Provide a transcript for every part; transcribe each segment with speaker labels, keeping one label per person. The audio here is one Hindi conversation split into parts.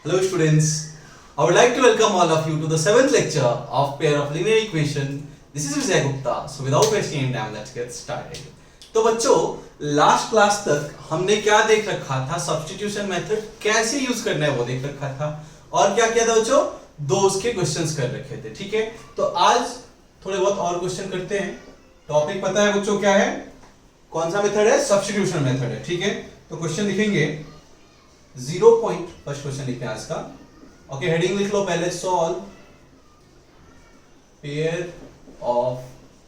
Speaker 1: Hello students, I would like to welcome all of you to the 7th lecture of pair of linear equation. This is Vijay Gupta. So without wasting any time, let's get started. तो बच्चों लास्ट क्लास तक हमने क्या देख रखा था, सब्स्टिट्यूशन मेथड कैसे यूज करना है वो देख रखा था और क्या किया था बच्चों, दो उसके क्वेश्चंस कर रखे थे। ठीक है, तो आज थोड़े बहुत और क्वेश्चन करते हैं। टॉपिक पता है बच्चों क्या है, कौन सा मेथड है, सब्स्टिट्यूशन मेथड है। ठीक है, तो क्वेश्चन लिखेंगे 0 पॉइंट, फर्स्ट क्वेश्चन लिखते हैं आज का। ओके, हेडिंग लिख लो पहले, solve pair of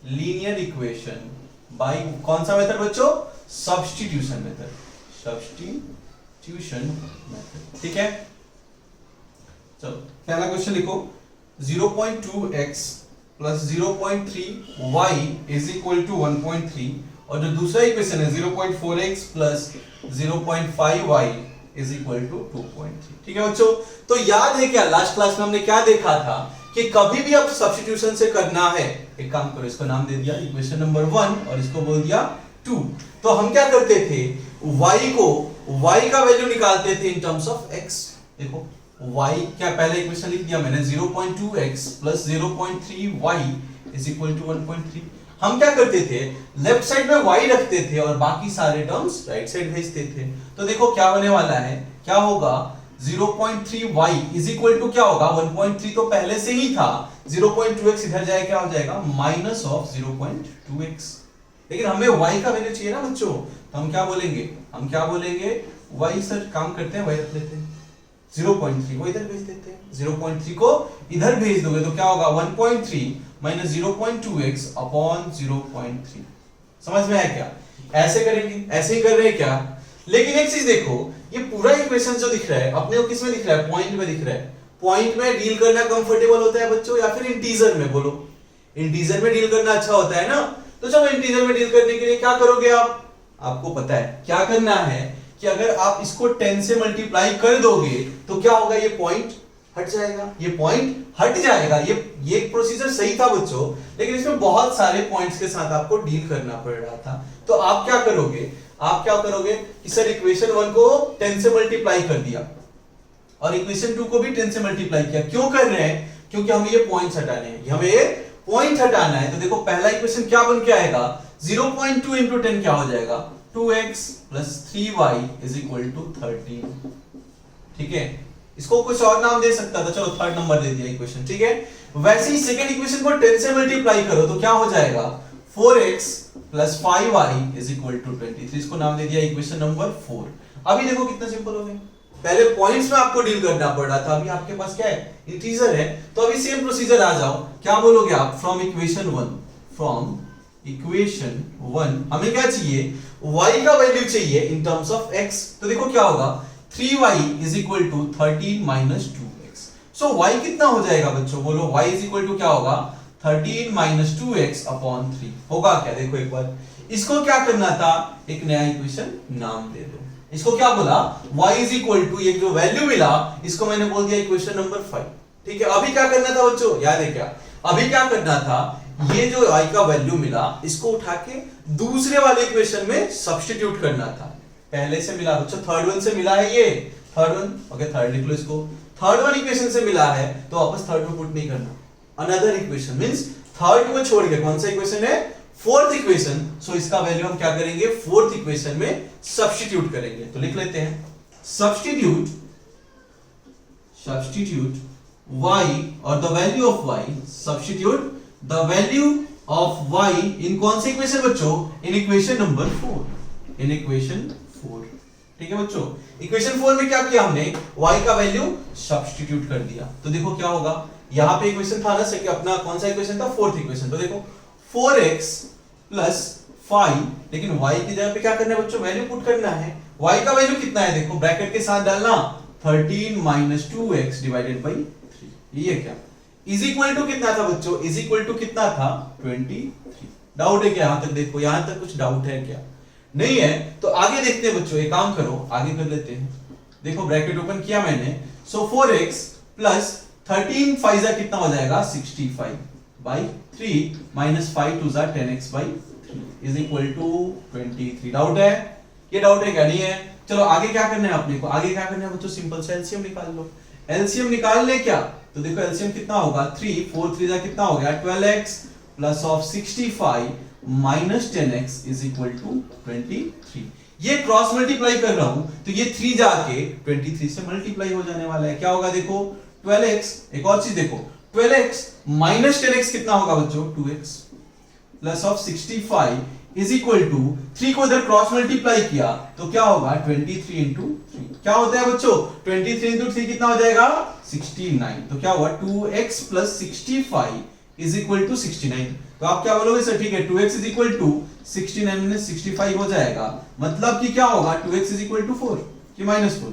Speaker 1: linear equation by कौन सा मेथड बच्चों, सब्स्टिट्यूशन मेथड, सब्स्टिट्यूशन मेथड। ठीक है, चलो पहला क्वेश्चन लिखो, 0.2x plus 0.3y is equal to 1.3 और जो दूसरा इक्वेशन है 0.4x plus 0.5y is equal to 2.3। ठीक है बच्चों, तो याद है क्या लास्ट क्लास में हमने क्या देखा था कि कभी भी अब सब्स्टिट्यूशन से करना है, एक काम करो, इसको नाम दे दिया इक्वेशन नंबर 1 और इसको बोल दिया 2। तो हम क्या करते थे, y का वैल्यू निकालते थे इन टर्म्स ऑफ x। देखो y क्या, पहले इक्वेशन लिख दिया मैंने 0.2x plus 0.3y is equal to 1.3। हम क्या करते थे, लेफ्ट साइड में y रखते थे और बाकी सारे टर्म्स राइट साइड भेजते थे। तो देखो क्या होने वाला है, क्या होगा, 0.3y इज इक्वल टू क्या होगा, 1.3 तो पहले से ही था, 0.2x इधर जाए क्या हो जाएगा, माइनस ऑफ 0.2x। लेकिन हमें y का वैल्यू चाहिए ना बच्चों, तो हम क्या बोलेंगे, y सर काम करते हैं, y रख लेते हैं, 0.3 को इधर भेज देते हैं, 0.3 को इधर भेज दोगे तो क्या होगा, 1.3 माइनस 0.2x अपॉन 0.3। समझ में आया क्या, ऐसे करेंगे, ऐसे ही कर रहे हैं क्या। लेकिन एक चीज देखो, ये पूरा इक्वेशन जो दिख रहा है अपने को किस में दिख रहा है, पॉइंट में दिख रहा है। पॉइंट में डील करना कंफर्टेबल होता है बच्चों, या फिर इंटीजर में, बोलो इंटीजर में डील करना अच्छा होता है ना। तो चलो इंटीजर में डील करने के लिए क्या करोगे आप, आपको पता है क्या करना है कि अगर आप इसको 10 से मल्टीप्लाई कर दोगे तो क्या होगा, ये पॉइंट हट जाएगा, ये पॉइंट हट जाएगा। ये प्रोसीजर सही था बच्चों, लेकिन इसमें बहुत सारे पॉइंट्स के साथ आपको डील करना पड़ रहा था। तो आप क्या करोगे कि सर इक्वेशन 1 को 10 से मल्टीप्लाई कर दिया और इक्वेशन 2 को भी 10 से मल्टीप्लाई किया। क्यों कर रहे हैं, क्योंकि हमें ये पॉइंट्स हटाने हैं, हमें ये पॉइंट हटाना है। तो देखो पहला इक्वेशन क्या बन के आएगा, 0.2 इंटू 10 क्या हो जाएगा, 2x plus 3y is equal to 13। ठीक है, इसको कुछ और नाम दे सकता था, चलो थर्ड नंबर दे दिया इक्वेशन। ठीक है, वैसे ही सेकंड इक्वेशन को 10 से मल्टीप्लाई करो तो क्या हो जाएगा, 4x plus 5y is equal to 23। इसको नाम दे दिया इक्वेशन नंबर 4। अभी देखो कितना सिंपल हो गया, पहले पॉइंट्स में आपको डील करना पड़ रहा था, अभी आपके पास क्या है, इंटीजर है। तो अभी सेम प्रोसीजर आ जाओ, क्या बोलोगे आप, फ्रॉम इक्वेशन 1 हमें क्या चाहिए, y का वैल्यू चाहिए इन टर्म्स ऑफ x। तो देखो क्या होगा, 3y is equal to 13 minus 2x। So y कितना हो जाएगा बच्चों, बोलो y इज इक्वल टू क्या होगा, 13 माइनस 2x अपॉन 3 होगा क्या। देखो एक बार इसको क्या करना था, एक नया इक्वेशन नाम दे दो, इसको क्या बोला, y इज इक्वल टू, ये जो वैल्यू मिला इसको मैंने बोल दिया इक्वेशन नंबर 5। ठीक है, अभी क्या करना था बच्चों, याद है क्या, अभी क्या करना था, ये जो y का वैल्यू मिला इसको उठा के दूसरे वाले इक्वेशन में सब्स्टिट्यूट करना था। पहले से मिला बच्चों, थर्ड वन से मिला है, ये थर्ड वन, ओके थर्ड लिख लो इसको, थर्ड वन इक्वेशन से मिला है तो वापस थर्ड में पुट नहीं करना, अनदर इक्वेशन मींस थर्ड को छोड़ के कौन सा इक्वेशन है, फोर्थ इक्वेशन। सो इसका वैल्यू हम क्या करेंगे, फोर्थ इक्वेशन में सब्स्टिट्यूट करेंगे। तो लिख लेते हैं, सब्स्टिट्यूट y और the value of y, substitute the value of y इन कौन से इक्वेशन बच्चों, इन इक्वेशन नंबर 4, इन इक्वेशन 4। ठीक है बच्चों, इक्वेशन 4 में क्या किया हमने, y का वैल्यू सब्स्टिट्यूट कर दिया। तो देखो क्या होगा, यहां पे इक्वेशन था ना सर, अपना कौन सा इक्वेशन था, फोर्थ इक्वेशन। तो देखो 4x प्लस 5, लेकिन y की जगह पे क्या करना है बच्चों, वैल्यू पुट करना है। y का वैल्यू कितना है, देखो ब्रैकेट के साथ डालना, 13 माइनस 2x डिवाइडेड बाई 3, ये क्या, इज इक्वल टू कितना था बच्चों, इज इक्वल टू कितना था, 23। डाउट है क्या, यहां तक देखो, यहां तक कुछ डाउट है क्या, नहीं है तो आगे देखते हैं बच्चों, एक काम करो आगे कर लेते हैं। देखो ब्रैकेट ओपन किया मैंने, सो 4x प्लस 13 5 कितना हो जाएगा, 65 by 3 minus 5 2 10x by 3 is equal to 23। Doubt है, ये डाउट है क्या, नहीं है। चलो आगे क्या करना है अपने को, आगे क्या करना है बच्चों, सिंपल सा एलसीएम निकाल लो। एलसीएम निकाल ले क्या, तो देखो एलसीएम कितना होगा, 3 4 3 कितना हो गया 12x plus of 65 minus 10x is equal to 23। ये क्रॉस मल्टीप्लाई कर रहा हूं तो ये 3 जाके 23 से मल्टीप्लाई हो जाने वाला है। क्या होगा देखो 12x, एक और चीज देखो 12x माइनस 10x कितना होगा बच्चों 2x plus of 65 is equal to 3 को इधर क्रॉस मल्टीप्लाई किया तो क्या होगा 23 इंटू 3। क्या होता है बच्चों 23 इंटू 3 कितना हो जाएगा 69। तो क्या हुआ 2x plus 65 is equal to 69। तो आप क्या बोलोगे सर, ठीक है 2x is equal to 69 minus 65 हो जाएगा, मतलब कि क्या होगा 2x इज इक्वल टू 4 कि माइनस 4,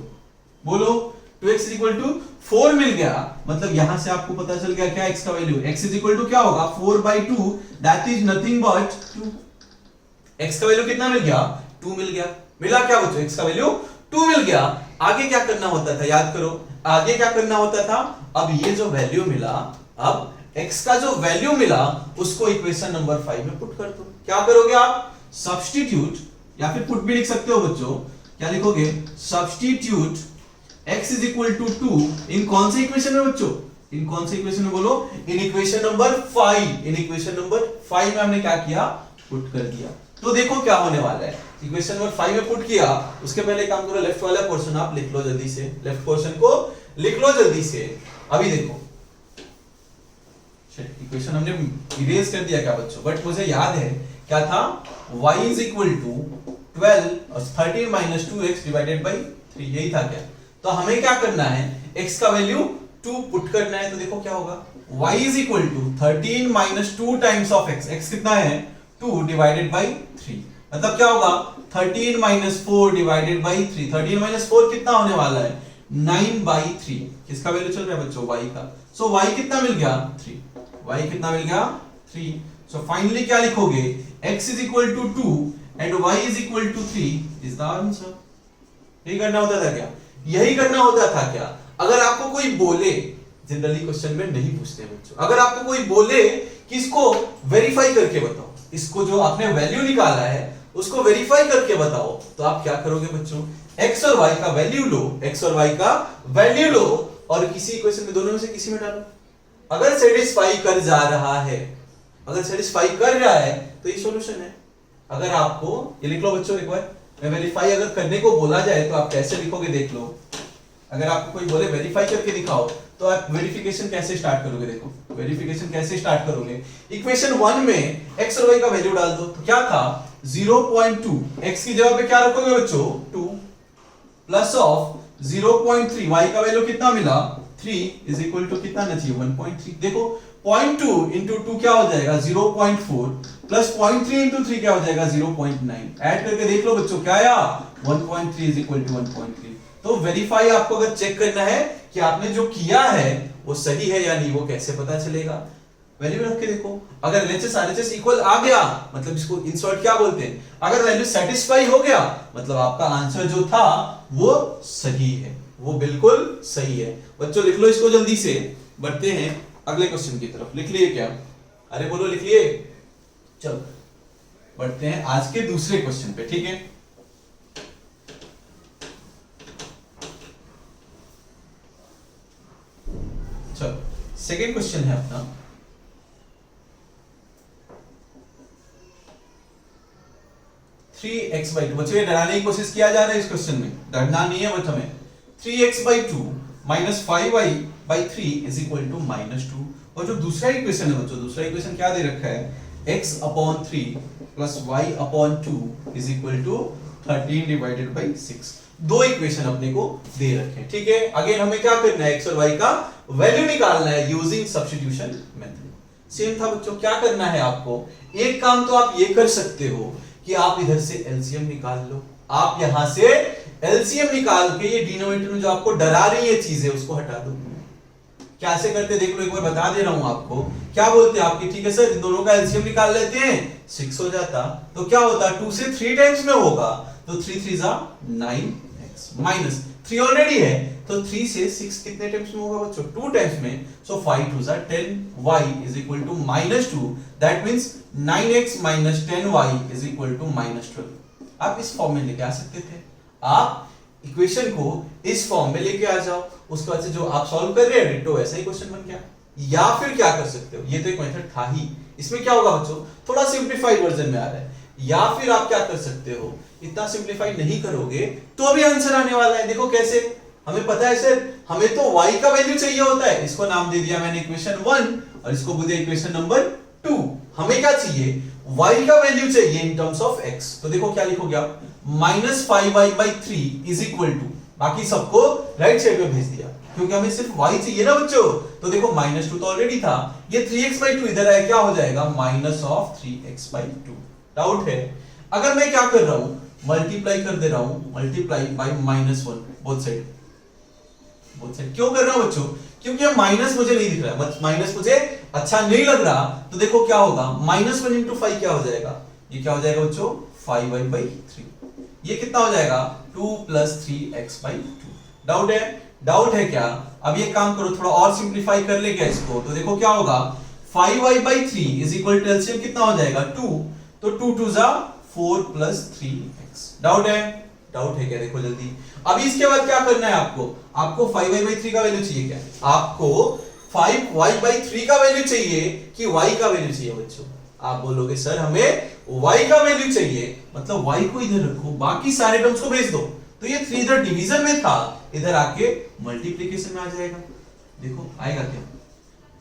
Speaker 1: बोलो 2x इज इक्वल टू 4 मिल गया। मतलब यहां से आपको पता चल गया क्या x का value, x is equal to क्या होगा 4/2 that is nothing but 2। x का वैल्यू कितना मिल गया 2 मिल गया, मिला क्या बच्चों x का वैल्यू 2 मिल गया। आगे क्या करना होता था याद करो, आगे क्या करना होता था, अब ये जो वैल्यू मिला, अब x का जो वैल्यू मिला उसको इक्वेशन नंबर 5 में पुट कर दो। क्या करोगे आप, सब्स्टिट्यूट या फिर पुट भी लिख सकते हो बच्चों, क्या लिखोगे substitute x is equal to 2 in कौन से इक्वेशन में बच्चों, इन कौन से इक्वेशन में बोलो, इन इक्वेशन नंबर 5। इन इक्वेशन नंबर 5 में हमने क्या किया, पुट कर दिया। तो देखो क्या होने वाला है, इक्वेशन नंबर 5 में पुट किया, उसके पहले काम करो लेफ्ट वाला पोर्शन आप लिख लो जल्दी से, लेफ्ट पोर्शन को लिख लो जल्दी से। अभी देखो इक्वेशन हमने इरेज कर दिया क्या बच्चों, बट मुझे याद है क्या था, y इज इक्वल टू 12 और 13 माइनस 2x डिवाइडेड बाई 3, यही था क्या। तो हमें क्या करना है, x का वैल्यू 2 पुट करना है। तो देखो क्या होगा, y is equal to 13 minus 2 times of x, x कितना है 2 डिवाइडेड बाई 3, मतलब क्या होगा 13 माइनस 4 डिवाइडेड बाई 3। 13 माइनस 4 कितना होने वाला है 9/3। किसका वैल्यू चल रहा है बच्चों, y का। सो y कितना मिल गया 3, y कितना मिल गया 3। सो फाइनली क्या लिखोगे, x is equal to 2 and y is equal to 3 is the answer. यही करना होता था क्या, यही करना होता था क्या। अगर आपको कोई बोले, जनरली क्वेश्चन में नहीं पूछते बच्चों, अगर आपको कोई बोले कि इसको वेरीफाई करके बताओ, इसको जो आपने वैल्यू निकाला है उसको वेरीफाई करके बताओ, तो आप क्या करोगे बच्चों, x और y का वैल्यू लो, x और y का वैल्यू लो और किसी इक्वेशन में दोनों में से किसी में डालो। अगर सेटिस्फाई कर जा रहा है, अगर सेटिस्फाई कर रहा है तो ये सॉल्यूशन है। अगर आपको ये लिख लो बच्चों एक बार, मैं वेरीफाई अगर करने को बोला जाए तो आप कैसे लिखोगे देख लो। अगर आपको कोई बोले वेरीफाई करके दिखाओ तो आप वेरिफिकेशन कैसे स्टार्ट करोगे, देखो वेरिफिकेशन कैसे स्टार्ट करोगे, इक्वेशन 1 में x और y का वैल्यू डाल दो। तो क्या था 0.2, x की जगह पे क्या रखोगे बच्चों 2 प्लस ऑफ 0.3, y का वैल्यू कितना मिला 3 इज इक्वल टू कितना आना चाहिए 1.3। देखो 0.2 इंटू 2 क्या हो जाएगा 0.4 प्लस 0.3 इंटू 3 क्या हो जाएगा 0.9। ऐड करके देख लो बच्चों क्या आया 1.3 इज इक्वल टू 1.3। तो वेरीफाई आपको अगर चेक करना है कि आपने जो किया है वो सही है या नहीं, वो कैसे पता चलेगा, वैल्यू रख के देखो। अगर LHS RHS इक्वल आ गया, मतलब इसको इन शॉर्ट क्या बोलते हैं, अगर वैल्यू सेटिस्फाई हो गया मतलब आपका आंसर जो था वो सही है, वो बिल्कुल सही है। बच्चों लिख लो इसको जल्दी से, बढ़ते हैं अगले क्वेश्चन की तरफ। लिख लिए क्या, अरे बोलो लिख लिए, चलो बढ़ते हैं आज के दूसरे क्वेश्चन पे, ठीक है। चलो सेकेंड क्वेश्चन है अपना, थ्री एक्स बाई टू। बच्चों ये डराने की कोशिश किया जा रहा है इस क्वेश्चन में, डरना नहीं है बट हमें 3x/2 minus 5y/3 is equal to -2। और जो दूसरा इक्वेशन है बच्चों, दूसरा इक्वेशन क्या दे रखा है x/3 plus y/2 is equal to 13 divided by 6। दो इक्वेशन अपने को दे रखे हैं, ठीक है। अगेन हमें क्या करना है, x और y का वैल्यू निकालना है यूजिंग सब्स्टिट्यूशन मेथड। सेम था बच्चों, क्या करना है आपको, एक काम तो आप ये कर सकते हो कि आप इधर से एलसीएम निकाल लो, आप यहां से एलसीएम निकाल के ये डिनोमिनेटर में जो आपको डरा रही है चीजें उसको हटा दो। कैसे करते देख लो, एक बार बता दे रहा हूं आपको। क्या बोलते हैं आपकी, ठीक है सर इन दोनों का एलसीएम निकाल लेते हैं, 6 हो जाता। तो क्या होता 2 से 3 टाइम्स में होगा, तो 3 3 जा 9x माइनस 3 ऑलरेडी है, तो 3 से 6 कितने टाइम्स में होगा बच्चों 2 टाइम्स में। सो 5 2 जा 10y is equal to -2, that means 9x minus 10y is equal to -12। आप इस फॉर्म में लेके आ सकते थे, आप इक्वेशन को इस फॉर्म में लेके आ जाओ, उसके बाद से जो आप सॉल्व कर रहे हैं डिट्टो वैसा ही क्वेश्चन बन गया। या फिर क्या कर सकते हो, ये तो एक मेथड था ही, इसमें क्या होगा बच्चों, थोड़ा सिंप्लीफाइड वर्जन में आ रहा है। या फिर आप क्या कर सकते हो, इतना सिंप्लीफाइड नहीं करोगे तो भी आंसर आने वाला है। देखो कैसे, हमें पता है सर हमें तो y का वैल्यू चाहिए होता है, इसको नाम दे दिया मैंने इक्वेशन 1 और इसको बोल दिया इक्वेशन नंबर 2। हमें क्या चाहिए, y का वैल्यू चाहिए इन टर्म्स ऑफ x। तो देखो क्या लिखोगे आप, -5y/3 इज इक्वल टू, बाकी सबको राइट साइड में भेज दिया क्योंकि हमें सिर्फ y चाहिए ना बच्चों। तो देखो -2 तो ऑलरेडी था, ये 3x/2 इधर आया, क्या हो जाएगा -3x/2। डाउट है? अगर मैं क्या कर रहा हूं, मल्टीप्लाई कर दे रहा हूं, मल्टीप्लाई बाय -1 बोथ साइड। क्यों कर रहा हूं बच्चों, क्योंकि ये माइनस मुझे नहीं दिख रहा है, माइनस मुझे अच्छा नहीं लग रहा। तो देखो क्या होगा, -1 into 5 क्या हो जाएगा, ये क्या हो जाएगा बच्चों 5y/3। ये कितना हो जाएगा 2 + 3x/2। डाउट है? डाउट है क्या? अब ये काम करो, थोड़ा और सिंप्लीफाई कर ले क्या इसको। तो देखो क्या होगा, 5y/3 is equal to LCM कितना हो जाएगा 2, तो 2 2 जा 4 + 3x। डाउट है? डाउट है क्या? देखो जल्दी। अभी इसके बाद क्या करना है आपको, आपको 5y/3 का वैल्यू चाहिए क्या, आपको 5y/3 का वैल्यू चाहिए कि y का वैल्यू चाहिए बच्चों। आप बोलोगे सर हमें y का वैल्यू चाहिए, मतलब y को इधर रखो, बाकी सारे टर्म्स को भेज दो। तो ये 3 इधर डिवीजन में था, इधर आके मल्टीप्लिकेशन में आ जाएगा। देखो आएगा क्या,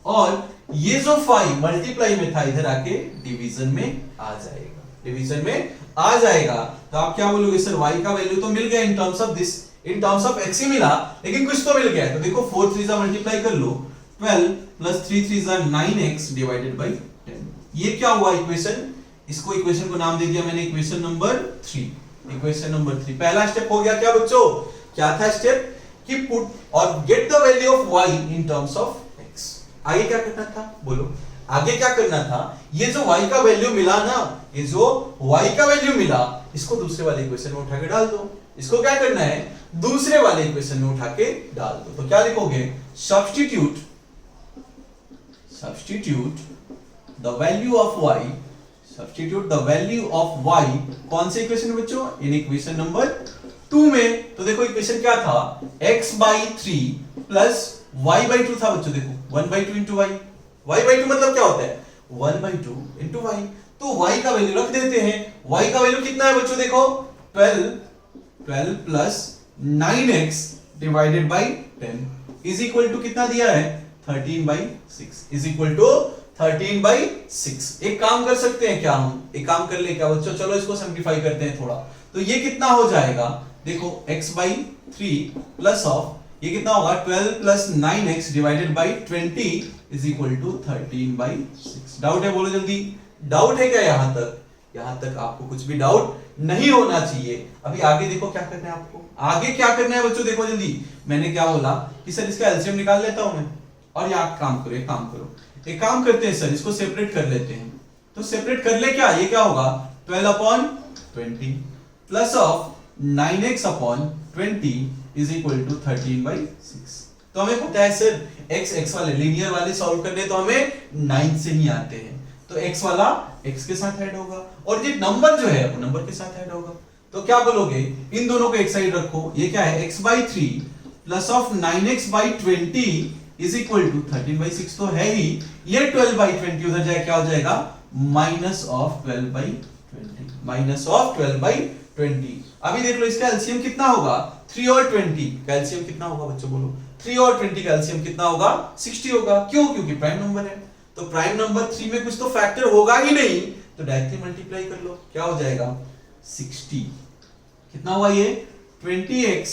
Speaker 1: और ये जो 5 मल्टीप्लाई में था इधर आके डिवीजन में आ जाएगा, डिवीजन में आ जाएगा। तो आप क्या बोलोगे, सर y का वैल्यू तो मिल गया in terms of this, in terms of x ही मिला, लेकिन कुछ तो मिल गया है। तो देखो 4 3 जा मल्टीप्लाई कर लो, 12 + 3 3 जा 9x / 10। ये क्या हुआ इक्वेशन, इसको इक्वेशन को नाम दे दिया मैंने इक्वेशन नंबर 3। इक्वेशन नंबर 3 पहला स्टेप हो गया क्या बच्चों, क्या था स्टेप, कि पुट और get the value of y in terms of x। आगे क्या करना था बोलो, आगे क्या करना था, ये जो y का वैल्यू मिला ना, ये जो y का वैल्यू मिला, इसको दूसरे वाले इक्वेशन में उठा के डाल दो। इसको क्या करना है, दूसरे वाले इक्वेशन में उठा के डाल दो। तो क्या लिखोगे, substitute the value of y, substitute the value of y कौन से इक्वेशन में बच्चों, इन इक्वेशन नंबर 2 में। तो देखो इक्वेशन क्या था, x/3 प्लस y/2 था बच्चों। देखो 1/2 into y, y/2 मतलब क्या होता है 1/2 into y। तो y का वैल्यू रख देते हैं, y का वैल्यू कितना है बच्चों, देखो 12 plus 9x divided by 10 is equal to कितना दिया है 13/6 is equal to 13/6। एक काम कर सकते हैं क्या, हम एक काम कर ले क्या बच्चों, चलो इसको सिंप्लीफाई करते हैं थोड़ा। तो ये कितना हो जाएगा, देखो x/3 प्लस ऑफ ये कितना होगा 12 + 9x divided by 20 is equal to 13/6। Doubt है बोलो जल्दी, डाउट है क्या यहां तक? यहां तक आपको कुछ भी डाउट नहीं होना चाहिए। अभी आगे देखो क्या करना है आपको, आगे क्या करना है बच्चों, देखो जल्दी। मैंने क्या बोला कि सर इसका एलसीएम निकाल लेता हूं मैं, और यहाँ काम करो, एक काम करते हैं सर, इसको सेपरेट कर लेते हैं। तो सेपरेट कर ले क्या, ये क्या होगा 12/20 plus of 9x/20 is equal to 13/6। तो हमें पता है सर x वाले लीनियर वाले सॉल्व करने तो हमें 9 से ही आते हैं, तो x वाला x के साथ ऐड होगा और ये नंबर जो है वो नंबर के साथ ऐड होगा। तो क्या बोलोगे, इन दोनों को एक साइड रखो, ये क्या है x/3 plus of 9x/20 is equal to 13/6 तो है ही, ये 12/20 उधर जाए क्या हो जाएगा माइनस ऑफ 12/20। अभी देख लो इसका एलसीएम कितना होगा, 3 और 20 का एलसीएम कितना होगा बच्चों बोलो, 3 और 20 का एलसीएम कितना होगा 60 होगा। क्यों, क्योंकि प्राइम नंबर है, तो प्राइम नंबर 3 में कुछ तो फैक्टर होगा ही नहीं, तो डायरेक्टली मल्टीप्लाई कर लो, क्या हो जाएगा 60। कितना हुआ ये 20x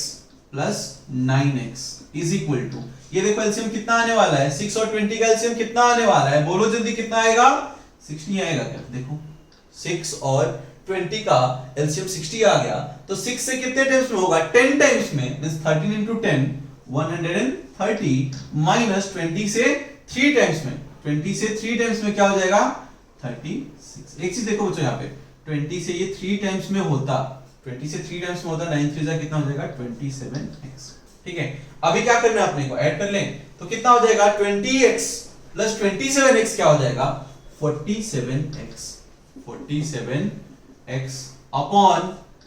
Speaker 1: plus 9x is equal to, ये देखो एलसीएम कितना आने वाला है, 6 और 20 का एलसीएम कितना आने वाला है, बोलो जल्दी कितना आएगा 60 आएगा क्या, देखो 6 और 20 का एलसीएम 60 आ गया, तो 6 से कितने टाइम्स में होगा 10 टाइम्स में, मींस 13 into 10 130 माइनस 20 से 3 टाइम्स में, 20 से 3 टाइम्स में क्या हो जाएगा 36। एक चीज देखो बच्चों यहाँ पे 20 से ये 3 टाइम्स में होता, 20 से 3 टाइम्स में होता 9 3 जा कितना हो जाएगा 27x। ठीक है, अभी क्या करना है अपने को ऐड कर लें, तो कितना हो जाएगा 20x प्लस 27x क्या हो जाएगा 47x upon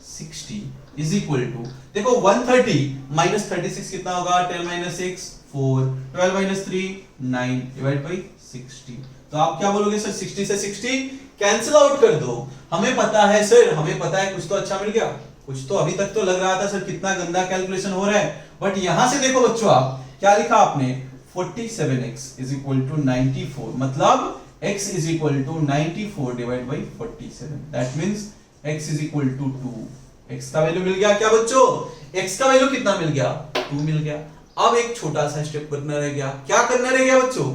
Speaker 1: 60 is equal to, देखो 130 माइनस 36 कितना होगा, 10 माइनस 6 4, 12 माइनस 3 9 डिवाइड बाई 60। तो आप क्या बोलोगे सर, 60 से 60 कैंसिल आउट कर दो। हमें पता है सर, हमें पता है कुछ तो अच्छा मिल गया, कुछ तो अभी तक तो लग रहा था सर कितना गंदा कैलकुलेशन हो रहा है, बट यहां से देखो बच्चों, आप क्या लिखा आपने, 47x इज इक्वल टू 94, मतलब x is equal to 94 divide by 47, that means x is equal to 2। x का वैल्यू मिल गया क्या बच्चों, x का वैल्यू कितना मिल गया, 2 मिल गया। अब एक छोटा सा स्टेप करना रह गया, क्या करना रह गया बच्चों,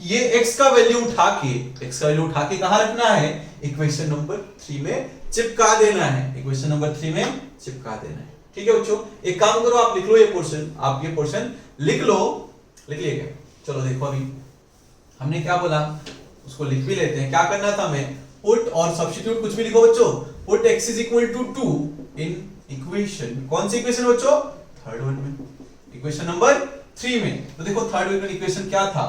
Speaker 1: ये x का वैल्यू उठा के कहां रखना है, इक्वेशन नंबर 3 में चिपका देना है, इक्वेशन नंबर 3 में चिपका देना है। ठीक है बच्चों, एक काम करो, आप लिख लो ये पोर्शन, आप ये पोर्शन लिख लो, लिख लिया क्या, चलो देखो अभी हमने क्या बोला, उसको लिख भी लेते हैं। क्या करना था हमें, पुट और सब्स्टिट्यूट कुछ भी लिखो बच्चों, put x is equal to 2 in equation, कौन सी इक्वेशन बच्चों, थर्ड वन में, इक्वेशन नंबर 3 में। तो देखो थर्ड वन इक्वेशन क्या था,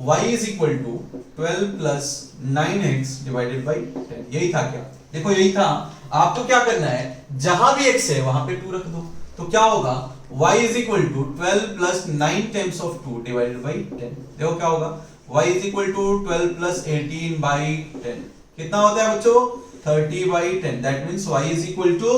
Speaker 1: y is equal to 12 plus 9x divided by 10, यही था क्या, देखो यही था। आपको क्या करना है, जहां भी x है वहां पे 2 रख दो, तो क्या होगा, y is equal to 12 plus 9 times of 2 divided by 10, देखो क्या होगा, y is equal to 12 plus 18 by 10, कितना होता है बच्चों, 30 by 10, that means y is equal to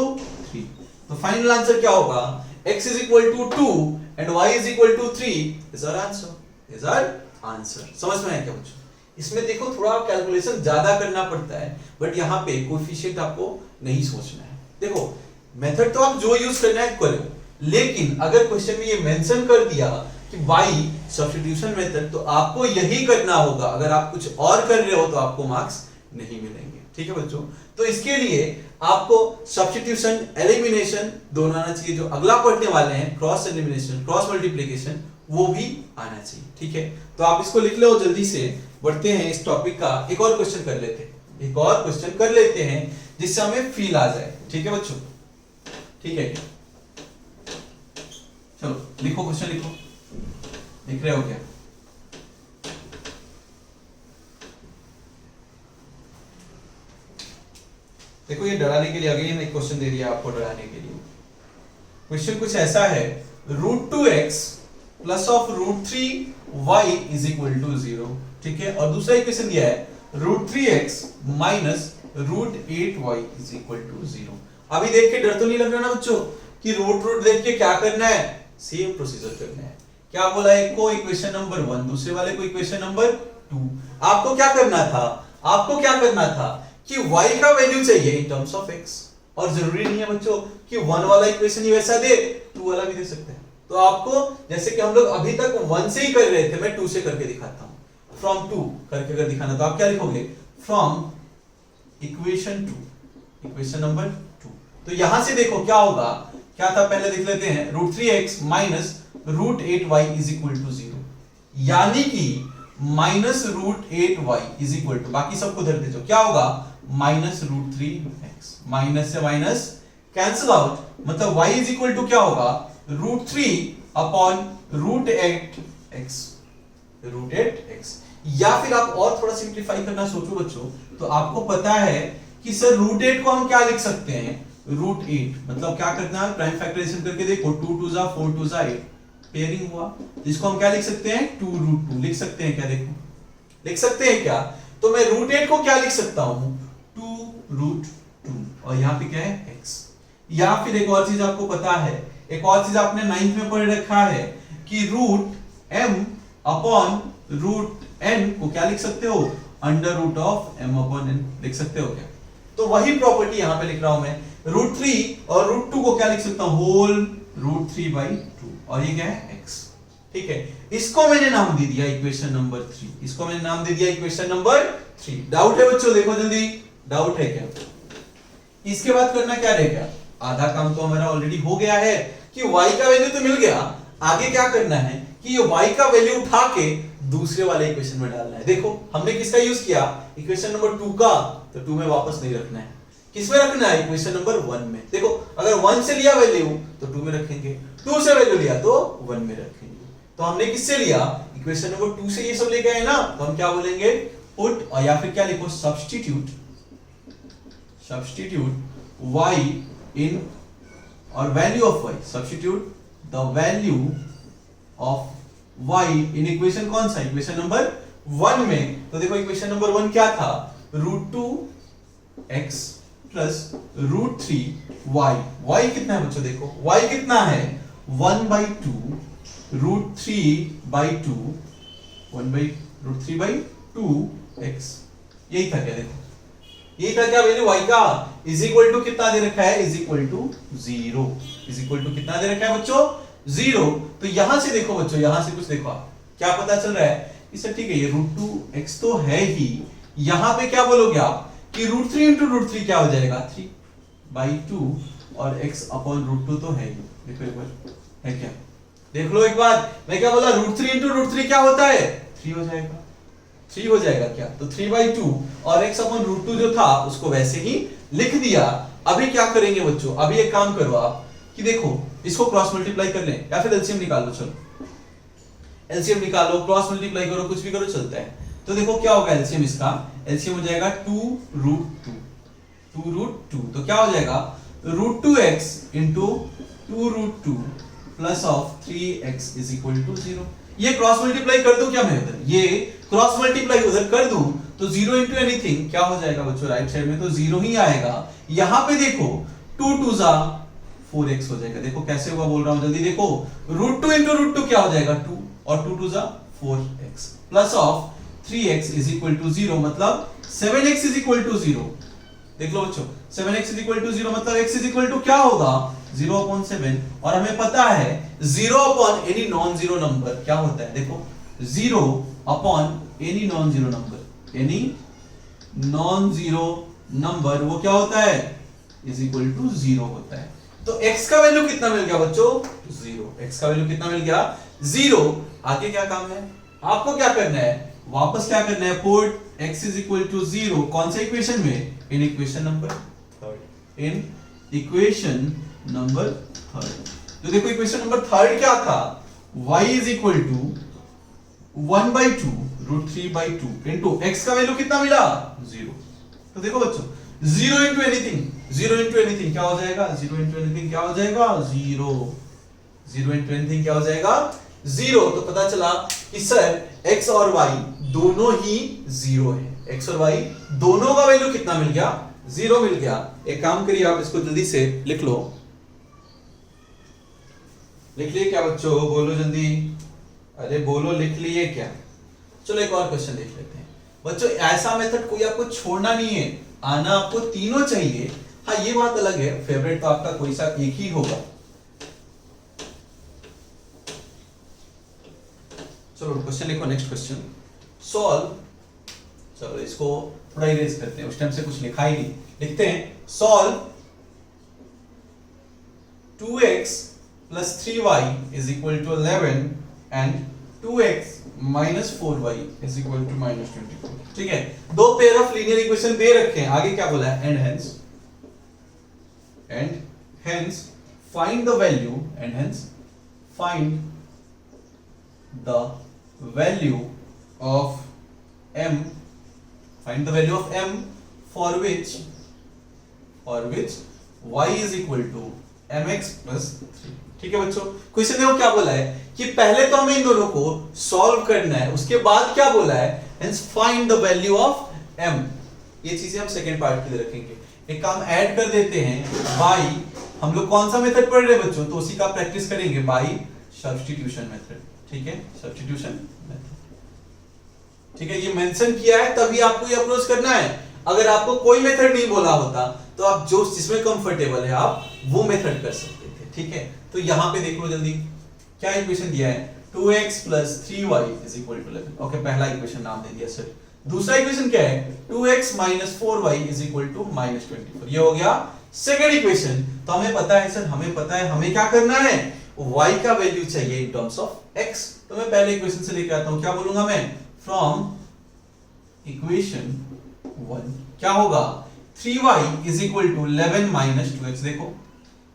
Speaker 1: 3। तो फाइनल आंसर क्या होगा, x is equal to 2 and y is equal to 3 is our answer, is our answer. समझ में आया क्या बच्चों, इसमें देखो थोड़ा कैलकुलेशन ज्यादा करना पड़ता है, बट यहाँ पे कोएफिशिएंट आपको नहीं सोचना है। देखो मेथड तो आप जो यूज करना है करो, लेकिन अगर क्वेश्चन में ये मेंशन कर दिया कि y सब्स्टिट्यूशन मेथड, तो आपको यही करना होगा, अगर आप कुछ और कर रहे हो तो आपको मार्क्स नहीं मिलेंगे। ठीक है बच्चों, तो इसके लिए आपको सब्स्टिट्यूशन एलिमिनेशन दोनों आना चाहिए, जो अगला पढ़ने वाले हैं क्रॉस एलिमिनेशन क्रॉस मल्टीप्लिकेशन, वो भी आना चाहिए। ठीक है, तो आप इसको लिख लो, जल्दी से बढ़ते हैं इस टॉपिक का, एक और क्वेश्चन कर लेते हैं, एक और क्वेश्चन कर लेते हैं जिससे हमें फील आ जाए। ठीक है बच्चों, ठीक है, चलो लिखो क्वेश्चन, लिखो, लिख रहे हो क्या, देखो ये डराने के लिए अगेन एक क्वेश्चन दे दिया आपको, डराने के लिए। क्वेश्चन कुछ ऐसा है, √2x plus of √3y is equal to 0। ठीक है, और दूसरा इक्वेशन दिया है √3x minus √8y is equal to 0। अभी देख के डर तो नहीं लग रहा ना बच्चों कि रूट देख के क्या करना है, सेम प्रोसीजर करना है। क्या बोला, एक को इक्वेशन नंबर 1, दूसरे वाले को इक्वेशन नंबर 2। आपको क्या करना था, आपको क्या करना था कि y का वैल्यू चाहिए इन टर्म्स ऑफ x, और जरूरी नहीं है बच्चों कि 1 वाला इक्वेशन ही वैसा दे, 2 वाला भी दे सकते हैं। तो आपको, जैसे कि हम लोग अभी तक 1 से ही कर रहे थे, मैं 2 से करके दिखाता हूं, फ्रॉम 2 करके अगर दिखाना, तो आप क्या लिखोगे, फ्रॉम इक्वेशन 2, इक्वेशन नंबर 2। तो यहां से देखो क्या होगा, क्या था पहले देख लेते हैं, √3x minus √8y is equal to 0, यानी कि minus √8y is equal to, बाकी सबको धर दे, क्या होगा, माइनस √3x, माइनस से माइनस कैंसिल आउट, मतलब y इज इक्वल टू क्या होगा, √3 अपॉन √8x, √8x। या फिर आप और थोड़ा सिंप्लीफाई करना सोचो बच्चों, तो आपको पता है कि सर √8 को हम क्या लिख सकते हैं, √8 मतलब क्या करना है, प्राइम फैक्टराइजेशन करके देखो, 2 2 जा 4 2 जा 8, पेयरिंग हुआ, इसको हम क्या लिख सकते हैं, 2√2 लिख सकते हैं क्या, देखो लिख सकते हैं क्या, तो मैं √8 को क्या लिख सकता हूं, 2√2, और यहाँ पे क्या है, x। या फिर एक और चीज आपको पता है, एक और चीज आपने 9th में पढ़ रखा है कि √m अपॉन √n को क्या लिख सकते हो, √m अपॉन n लिख सकते हो क्या। तो वही प्रॉपर्टी यहां पे लिख रहा हूं मैं, √3 और √2 को क्या लिख सकता हूं, होल √3/2, और ये क्या है, x। ठीक है, इसको मैंने नाम दे दिया इक्वेशन नंबर 3, इसको मैंने नाम दे दिया इक्वेशन नंबर 3। डाउट है बच्चों, देखो जल्दी, डाउट है क्या, इसके बाद करना क्या रहेगा, आधा काम तो हमारा ऑलरेडी हो गया है कि y का वैल्यू तो मिल गया, आगे क्या करना है कि ये y का वैल्यू उठा के दूसरे वाले इक्वेशन में डालना है। देखो हमने किसका यूज किया, इक्वेशन नंबर 2 का, तो 2 में वापस नहीं रखना है, किसमें रखना है, इक्वेशन नंबर 1 में। देखो अगर 1 से लिया वैल्यू तो 2 में रखेंगे, 2 से वैल्यू लिया तो 1 में रखेंगे। तो हमने किससे लिया, इक्वेशन नंबर 2 से ये सब लेके आए ना, तो हम क्या बोलेंगे, पुट, और या फिर क्या लिखो, सब्स्टिट्यूट y इन और value of y, substitute the value of y in equation कौन सा, इक्वेशन नंबर 1 में। तो देखो इक्वेशन नंबर 1 क्या था, √2x प्लस √3y। y कितना है बच्चों, देखो y कितना है 1/2 √3/2 1/√3/2x। यही था क्या, देखो यही था क्या वैल्यू y का, इज इक्वल टू कितना दे रखा है, is equal to 0, is equal to कितना दे रखा है बच्चों, 0। तो यहां से देखो बच्चों, यहां से कुछ देखो आप क्या पता चल रहा है, इससे ठीक है ये √2x तो है ही, यहां पे क्या बोलोगे आप कि √3 into √3 क्या हो जाएगा 3/2 और x अपॉन √2 तो है ही। देखो एक बार है क्या, देख लो एक बार, मैं क्या बोला √3 into √3 क्या होता है 3 हो जाएगा, 3 हो जाएगा क्या, तो 3/2 और x अपॉन √2 जो था उसको वैसे ही लिख दिया। अभी क्या करेंगे बच्चों, अभी एक काम करो आप कि देखो इसको क्रॉस मल्टीप्लाई कर लें या फिर एलसीएम निकाल लो, चलो एलसीएम निकालो, क्रॉस मल्टीप्लाई करो, कुछ भी करो चलता है। तो देखो क्या होगा एलसीएम, इसका एलसीएम हो जाएगा 2√2 तो क्या हो जाएगा √2x into 2√2 plus of 3x is equal to 0। ये क्रॉस मल्टीप्लाई कर दूं क्या मैं उधर, ये क्रॉस मल्टीप्लाई उधर कर दूं तो 0 into एनीथिंग क्या हो जाएगा बच्चों, राइट साइड में तो 0 ही आएगा। यहां पे देखो 2 2 जा 4x हो जाएगा, देखो कैसे हुआ बोल रहा हूं जल्दी, देखो √2 into √2 क्या हो जाएगा 2 और 2 2 जा 4x plus of 3x is equal to 0, मतलब 7x इज इक्वल टू 0। देख लो बच्चों 7x इज इक्वल टू 0 मतलब x इज इक्वल टू क्या होगा 0/7 और हमें पता है 0 upon any non zero number क्या होता है, देखो 0 upon any non zero number, any non zero number वो क्या होता है इज इक्वल टू 0 होता है। तो x का वैल्यू कितना मिल गया बच्चों 0, x का वैल्यू कितना मिल गया 0। आगे क्या काम है, आपको क्या करना है, वापस क्या करना है, put x is equal to 0 कौन सा इक्वेशन में, in equation number 3, in equation number 3। तो देखो इक्वेशन नंबर 3 क्या था, y is equal to 1/2 √3/2 into x का वैल्यू कितना मिला 0। तो देखो बच्चों 0 into anything, 0 into anything क्या हो जाएगा, 0 into anything क्या हो जाएगा 0, 0 into anything क्या हो जाएगा 0। तो पता चला कि सर x और y दोनों ही 0 है, x और y दोनों का वैल्यू कितना मिल गया 0 मिल गया। एक काम करिए आप इसको जल्दी से लिख लो, लिख लिए क्या बच्चों, बोलो जल्दी, अरे बोलो लिख लिए क्या। चलो एक और क्वेश्चन देख लेते हैं बच्चों, ऐसा मेथड कोई आपको छोड़ना नहीं है, आना आपको तीनों चाहिए। हाँ ये बात अलग है फेवरेट तो आपका कोई सा एक ही होगा। चलो क्वेश्चन लिखो, नेक्स्ट क्वेश्चन सॉल्व, चलो इसको थोड़ा इरेज करते हैं, उस टाइम से कुछ लिखा ही नहीं, लिखते हैं solve 2x plus 3y is equal to 11 and 2x minus 4y is equal to minus 24। ठीक है, दो पेयर ऑफ लीनियर इक्वेशन दे रखे हैं, आगे क्या बोला है, and hence find the value, and hence find the value of m, find the value of m for which y is equal to mx plus 3। ठीक है बच्चों, क्वेश्चन देखो क्या बोला है कि पहले तो हमें इन दोनों को सॉल्व करना है, उसके बाद क्या बोला है, hence find the value of m। ये चीजें हम सेकंड पार्ट के लिए रखेंगे। एक काम ऐड कर देते हैं, बाय, हम लोग कौन सा मेथड पढ़ रहे हैं बच्चों, तो उसी का प्रैक्टिस करेंगे, बाय सब्स्टिट्यूशन मेथड। ठीक है, सब्स्टिट्यूशन मेथड। ठीक है, ये मेंशन किया है तभी आपको ये अप्रोच करना है। अगर आपको कोई मेथड नहीं बोला होता तो आप जो जिसमें कंफर्टेबल है आप वो मेथड कर सकते थे। ठीक है, तो यहां पे देख लो जल्दी, क्या इक्वेशन दिया है, 2x plus 3y is equal to 11। Okay, पहला इक्वेशन नाम दे दिया सर। दूसरा इक्वेशन क्या है, 2x minus 4y is equal to minus 24। ये हो गया सेकंड इक्वेशन। तो हमें पता है सर, हमें पता है हमें क्या करना है, y का वैल्यू चाहिए इन टर्म्स ऑफ x। तो मैं पहले इक्वेशन से लेके आता हूं, क्या बोलूंगा मैं, फ्रॉम इक्वेशन 1 क्या होगा, 3y is equal to 11 minus 2x। देखो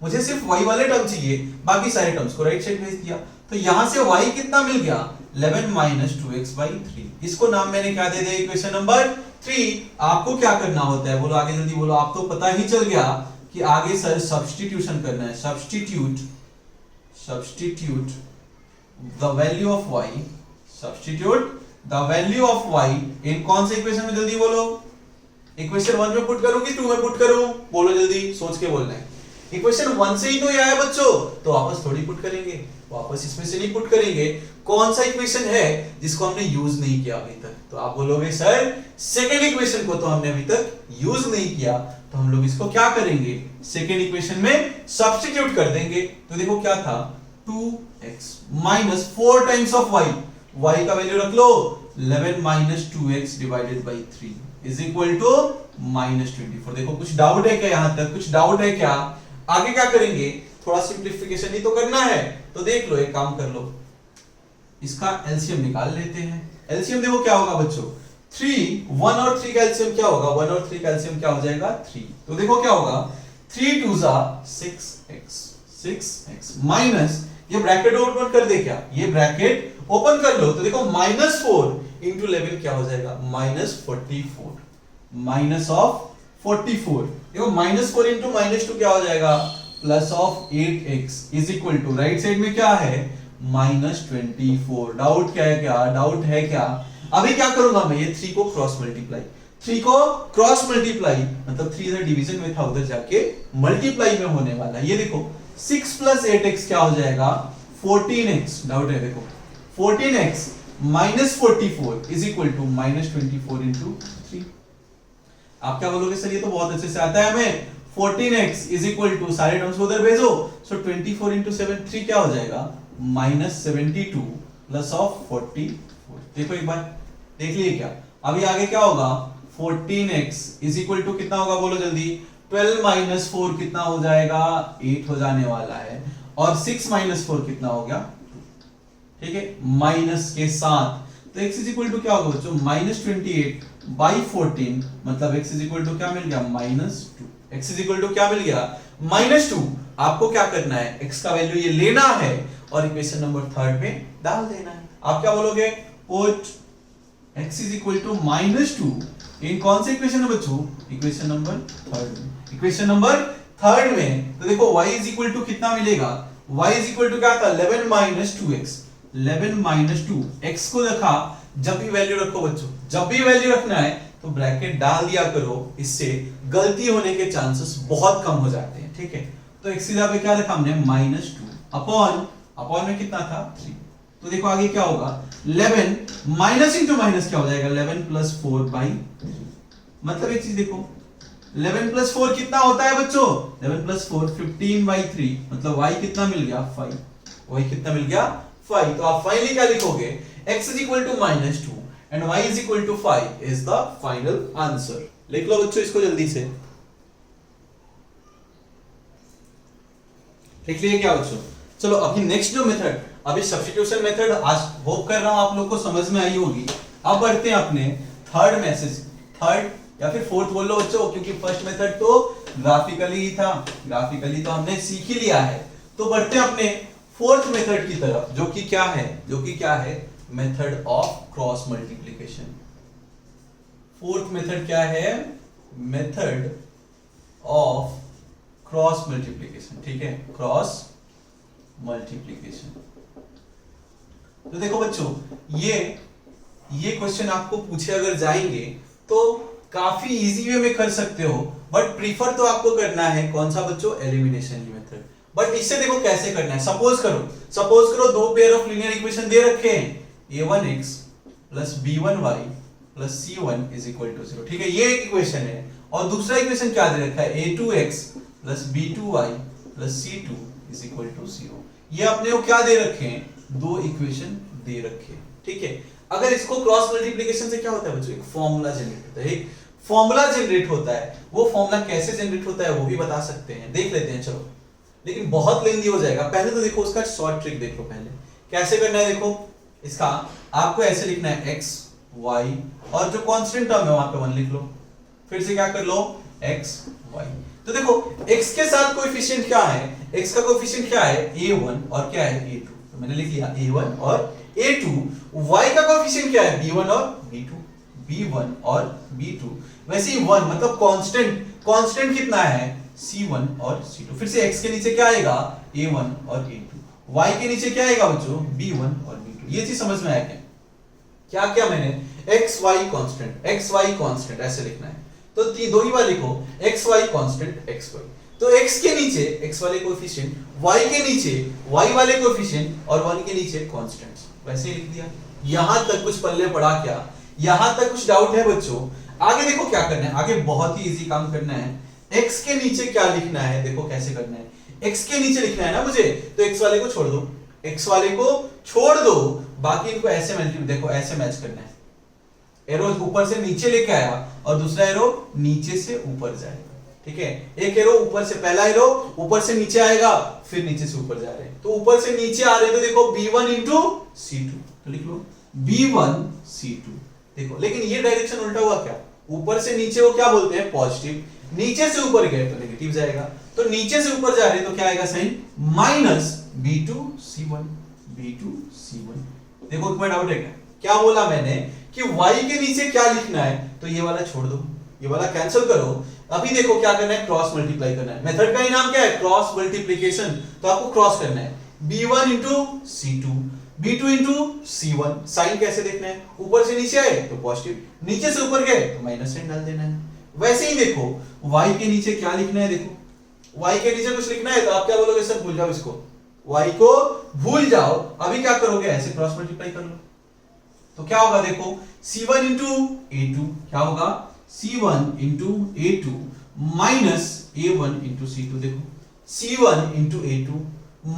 Speaker 1: मुझे सिर्फ y वाले टर्म चाहिए, बाकी सारे टर्म्स को राइट साइड भेज दिया। तो यहां से y कितना मिल गया, 11 minus 2x/3। इसको नाम मैंने क्या दे दिया, इक्वेशन नंबर 3। आपको क्या करना होता है, बोलो आगे जल्दी बोलो, आप तो पता ही चल गया कि आगे सर सब्स्टिट्यूशन करना है, substitute the value of y, substitute the value of y इन कौन से इक्वेशन में, जल्दी बोलो। इक्वेशन 1 में पुट करूं कि 2 में पुट करूं, बोलो जल्दी, सोच के बोलना है। इक्वेशन 1 से ही तो ये आया बच्चों, तो वापस थोड़ी पुट करेंगे, वापस इसमें से नहीं पुट करेंगे। कौन सा इक्वेशन है जिसको हमने यूज नहीं किया अभी तक, तो आप बोलोगे सर सेकेंड इक्वेशन को तो हमने अभी तक यूज नहीं किया, तो हम लोग इसको क्या करेंगे, सेकेंड इक्वेशन में सब्स्टिट्यूट कर देंगे। तो देखो क्या था, 2x minus 4 times of y, y का वैल्यू रख लो 11 minus 2x divided by 3 is equal to minus 24। देखो कुछ डाउट है क्या, यहां तक कुछ डाउट है क्या? आगे क्या करेंगे, थोड़ा सिंप्लीफिकेशन ही तो करना है, तो देख लो, एक काम कर लो, इसका एलसीएम निकाल लेते हैं। एलसीएम देखो क्या होगा बच्चों, 3 1 और 3 का एलसीएम क्या होगा, 1 और 3 का एलसीएम क्या हो जाएगा 3। तो देखो क्या होगा, 3 2 6x माइनस, ये ब्रैकेट ओपन कर दे क्या, ये ब्रैकेट ओपन कर लो, तो देखो -4 इंटू 11 क्या हो जाएगा, -44, माइनस ऑफ 44। देखो -4 इंटू -2 क्या हो जाएगा, plus of 8x is equal to, right side में क्या है, -24। डाउट क्या है, क्या डाउट है क्या? अभी क्या करूंगा मैं, ये 3 को क्रॉस मल्टीप्लाई, 3 को क्रॉस मल्टीप्लाई मतलब 3 इधर डिवीजन में था, उधर जाके मल्टीप्लाई में होने वाला है। ये देखो 6 प्लस 8x क्या हो जाएगा, 14x। डाउट है, देखो 14x minus 44 is equal to -24 into 3। आप क्या बोलोगे, सर ये तो बहुत अच्छे से आता है हमें, 14x इज इक्वल टू, सारे टर्म्स को उधर भेजो, सो 24 इंटू 7 3 क्या हो जाएगा, -72 प्लस ऑफ 44। देखो एक बार देख लिए क्या, अभी आगे क्या होगा, 14x इज इक्वल टू कितना होगा, बोलो जल्दी, 12 माइनस 4 कितना हो जाएगा, 8 हो जाने वाला है, और 6 माइनस 4 कितना हो गया, ठीक है, माइनस के साथ, तो x इज इक्वल टू क्या होगा बच्चों, -28 बाई 14, मतलब x इज इक्वल टू क्या मिल गया, -2। x इज इक्वल टू क्या मिल गया, -2। आपको क्या करना है, x का वैल्यू ये लेना है और इक्वेशन नंबर 3 में डाल देना है। आप क्या बोलोगे, put x is equal to -2 in कौन से इक्वेशन में बच्चों, इक्वेशन नंबर 3 में। इक्वेशन नंबर 3 में तो देखो y इज इक्वल टू कितना मिलेगा, y इज इक्वल टू क्या था, 11 माइनस 2x, 11 माइनस 2, x को रखा, जब भी वैल्यू रखो बच्चों, जब भी वैल्यू रखना है तो ब्रैकेट डाल दिया करो, इससे गलती होने के चांसेस बहुत कम हो जाते हैं, ठीक है। तो x की जगह पे क्या रखा हमने, -2 अपॉन में कितना था 3। तो देखो आगे क्या होगा, 11 माइनस इंटू माइनस क्या हो जाएगा, 11 प्लस 4 बाई 3। मतलब एक चीज देखो, 11 प्लस 4 कितना होता है बच्चों, 11 प्लस 4 15 बाई 3, मतलब y कितना मिल गया 5, y कितना मिल गया 5। तो आप फाइनली क्या लिखोगे, x is equal to -2 and y is equal to 5 is the final answer। लिख लो बच्चों इसको जल्दी से, लिख लिए क्या बच्चों। चलो अभी नेक्स्ट जो मेथड, अभी सब्स्टिट्यूशन मेथड आज होप कर रहा हूं आप लोग को समझ में आई होगी। अब बढ़ते हैं अपने थर्ड या फिर फोर्थ बोल लो बच्चों, क्योंकि फर्स्ट मेथड तो ग्राफिकली ही था, ग्राफिकली तो हमने सीख ही लिया है। तो बढ़ते हैं अपने फोर्थ मेथड की तरफ, जो कि क्या है, method of cross multiplication. Fourth method क्या है, मेथड ऑफ क्रॉस मल्टीप्लिकेशन, ठीक है, क्रॉस मल्टीप्लिकेशन। तो देखो बच्चों, ये क्वेश्चन आपको पूछे अगर जाएंगे तो काफी इजी वे में कर सकते हो, बट प्रीफर तो आपको करना है कौन सा बच्चों, एलिमिनेशन की मेथड। बट इससे देखो कैसे करना है, सपोज करो दो पेयर ऑफ लीनियर इक्वेशन दे रखे हैं, a1x plus b1y plus c1 is equal to 0, ठीक है, ये एक इक्वेशन है। और दूसरा इक्वेशन क्या दे रखा है, a2x plus b2y plus c2 is equal to 0। ये अपने को क्या दे रखे हैं, दो इक्वेशन दे रखे हैं, ठीक है। अगर इसको क्रॉस मल्टीप्लिकेशन से क्या होता है बच्चों, एक फॉर्मूला जनरेट होता है, एक फॉर्मूला जनरेट होता है। वो फॉर्मूला कैसे जनरेट होता है वो भी बता सकते हैं, देख लेते हैं चलो, लेकिन बहुत लेंदी हो जाएगा। पहले तो देखो उसका शॉर्ट ट्रिक देख लो, पहले कैसे करना है। देखो इसका आपको ऐसे लिखना है x y, और जो कांस्टेंट टर्म है वहां पे 1 लिख लो, फिर से क्या कर लो x y। तो देखो x के साथ कोएफिशिएंट क्या है, x का कोएफिशिएंट क्या है a1 और क्या है a2, तो मैंने लिख लिया a1 और a2। y का कोएफिशिएंट क्या है b1 और b2, b1 और b2। वैसे ही 1 मतलब कांस्टेंट कितना है C1 और C2। फिर से x के नीचे क्या आएगा A1 और A2, y के नीचे क्या आएगा बच्चों B1 और B2। ये चीज समझ में आया क्या? क्या क्या मैंने x y कांस्टेंट ऐसे लिखना है, तो दो ही बार लिखो x y constant x y। तो x के नीचे x वाले कोएफिशिएंट, y के नीचे y वाले कोएफिशिएंट और 1 के नीचे कांस्टेंट्स, वैसे ही लिख दिया। यहां तक कुछ पल्ले पड़ा क्या? यहां तक कुछ डाउट है बच्चों? आगे देखो क्या करना है, आगे बहुत ही इजी काम करना है। x के नीचे क्या लिखना है, देखो कैसे करना है। x के नीचे लिखना है ना मुझे, तो x वाले को छोड़ दो, x वाले को छोड़ दो, बाकी इनको ऐसे देखो ऐसे मैच करना है। एरो ऊपर से नीचे लेके आया और दूसरा एरो नीचे से ऊपर जाएगा, ठीक है। एक एरो ऊपर से, पहला एरो ऊपर से नीचे आएगा, फिर नीचे से ऊपर जा रहे हैं, तो ऊपर से नीचे आ रहे हैं तो देखो B1 इंटू C2, तो लिख लो B1 C2। देखो लेकिन ये डायरेक्शन उल्टा हुआ क्या, ऊपर से नीचे वो क्या बोलते हैं पॉजिटिव, नीचे से ऊपर गए तो नेगेटिव जाएगा, तो नीचे से ऊपर जा रहे हैं तो क्या आएगा sign minus B2 C1, B2 C1। देखो कोई डाउट है क्या बोला मैंने कि y के नीचे क्या लिखना है, तो ये वाला छोड़ दो, ये वाला कैंसिल करो। अभी देखो क्या करना है, क्रॉस मल्टीप्लाई करना है। मेथड का ही नाम क्या है, क्रॉस मल्टीप्लिकेशन, तो आपको क्रॉस करना है B1 into C2, B2 into C1। Sign कैसे देखना है, ऊपर से नीचे आए तो पॉजिटिव, नीचे से ऊपर गए तो माइनस साइन डाल देना है। वैसे ही देखो y के नीचे क्या लिखना है, देखो y के नीचे कुछ लिखना है तो आप क्या बोलोगे, सर भूल जाओ इसको, y को भूल जाओ। अभी क्या करोगे, ऐसे क्रॉस मल्टीप्लाई कर लो, तो क्या होगा देखो C1 इंटू A2, क्या होगा C1 into A2 minus A1 into C2। देखो C1 इंटू A2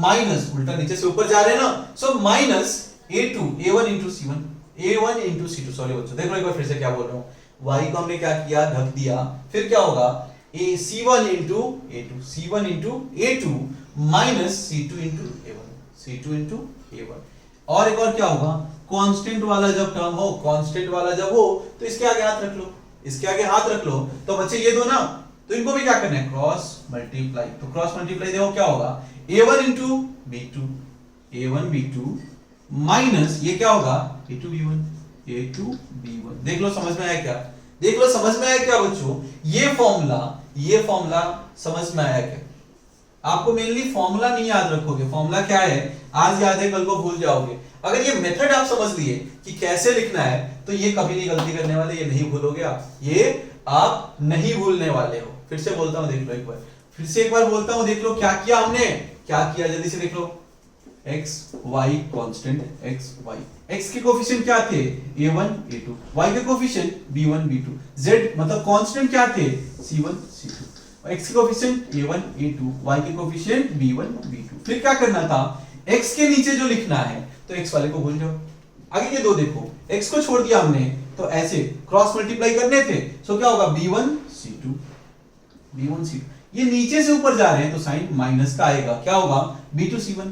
Speaker 1: माइनस, उल्टा नीचे से ऊपर जा रहे हैं ना, so minus A2 A1 into C1, A1 into C2। Sorry बच्चों, देखो एक बार फिर से क्या बोल रहा हूँ, y को हमने क्या किया, ढक दिया, फिर क्या होगा C1 into A2, C1 into A2 minus C2 into A1, C2 into A1। और एक और क्या होगा, कांस्टेंट वाला जब टर्म हो, कांस्टेंट वाला जब हो तो इसके आगे हाथ रख लो, इसके आगे हाथ रख लो, तो बच्चे ये दो ना, तो इनको भी क्या करना है, क्रॉस मल्टीप्लाई। तो क्रॉस मल्टीप्लाई देखो क्या होगा, A1 into B2, A1 B2 minus ये क्या होगा A2 B1, A2 B1। देख लो समझ में आया क्या, देख लो समझ में आया क्या बच्चों, ये फॉर्मूला समझ में आया क्या? आपको मेनली फॉर्मूला नहीं याद रखोगे, फॉर्मूला क्या है आज याद है कल को भूल जाओगे। अगर ये मेथड आप समझ लिए कि कैसे लिखना है, तो ये कभी नहीं गलती करने वाले, ये नहीं भूलोगे आप, ये आप नहीं भूलने वाले हो। फिर से बोलता हूं, देख लो एक बार, फिर से एक बार बोलता हूं, देख लो क्या किया हमने, क्या किया जल्दी से देख लो। x y constant x y, x के कोएफिशिएंट क्या थे a1 a2, y के कोएफिशिएंट b1 b2, z मतलब कांस्टेंट क्या थे c1 c2, x के कोएफिशिएंट a1 a2, y के कोएफिशिएंट b1 b2। फिर क्या करना था, x के नीचे जो लिखना है तो x वाले को भूल जाओ। आगे ये दो देखो, x को छोड़ दिया हमने तो ऐसे क्रॉस मल्टीप्लाई करने थे, सो क्या होगा b1 c2, b1 c2। ये नीचे से ऊपर जा रहे हैं तो साइन माइनस का आएगा, क्या होगा b2 c1,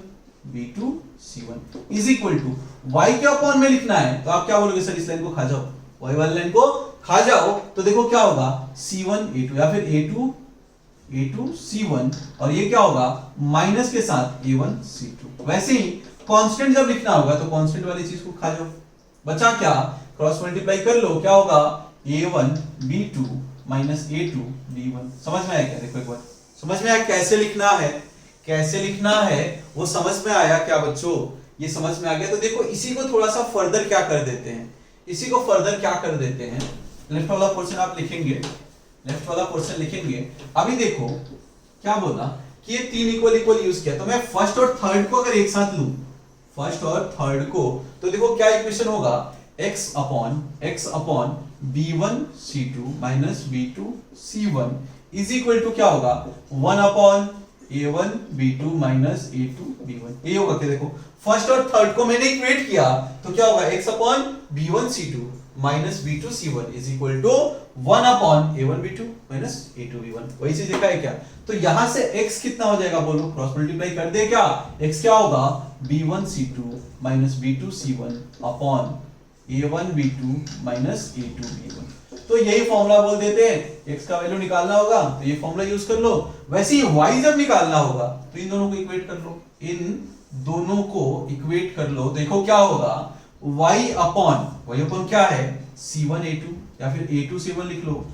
Speaker 1: b2 c1 is equal to y के अपॉन में लिखना है, तो आप क्या बोलोगे, सर इस लाइन को खा जाओ, y वाली लाइन को खा जाओ, तो देखो क्या होगा c1 a2 या फिर a2 c1, और ये क्या होगा माइनस के साथ a1 c2। वैसे ही कांस्टेंट जब लिखना होगा तो कांस्टेंट वाली चीज को खा जाओ, बचा क्या, क्रॉस मल्टीप्लाई कर लो, क्या होगा a1 b2 minus a2 b1। समझ में आया क्या, देखो एक बार समझ में आया कैसे लिखना है, कैसे लिखना है वो समझ में आया क्या बच्चों, ये समझ में आ गया। तो देखो इसी को थोड़ा सा फर्दर क्या कर देते हैं, इसी को फर्दर क्या कर देते हैं, लेफ्ट वाला पोर्शन आप लिखेंगे, लेफ्ट वाला पोर्शन लिखेंगे। अभी देखो क्या बोला कि ये तीन इक्वल इक्वल यूज किया, तो मैं फर्स्ट और थर्ड को अगर एक साथ लूं, फर्स्ट और थर्ड को, तो देखो क्या इक्वेशन होगा, x upon b1 c2 minus b2 c1 is equal to क्या होगा 1 upon a1 b2 minus a2 b1। ये होगा क्या, देखो फर्स्ट और थर्ड को मैंने इक्वेट किया तो क्या होगा x upon b1 c2 minus b2 c1 is equal to 1 upon a1 b2 minus a2 b1। वही चीज देखा है क्या, तो यहां से x कितना हो जाएगा बोलो, क्रॉस मल्टीप्लाई कर दे क्या, x क्या होगा b1 c2 minus b2 c1 upon a1 b2 minus a2 b1। तो यही फॉर्मूला बोल देते हैं, x का वैल्यू निकालना होगा तो ये फॉर्मूला यूज कर लो। वैसे ही y जब निकालना होगा तो इन दोनों को इक्वेट कर लो, इन दोनों को इक्वेट कर लो, देखो क्या होगा y अपॉन क्या है c1 a2 या फिर a2 c1 लिख लो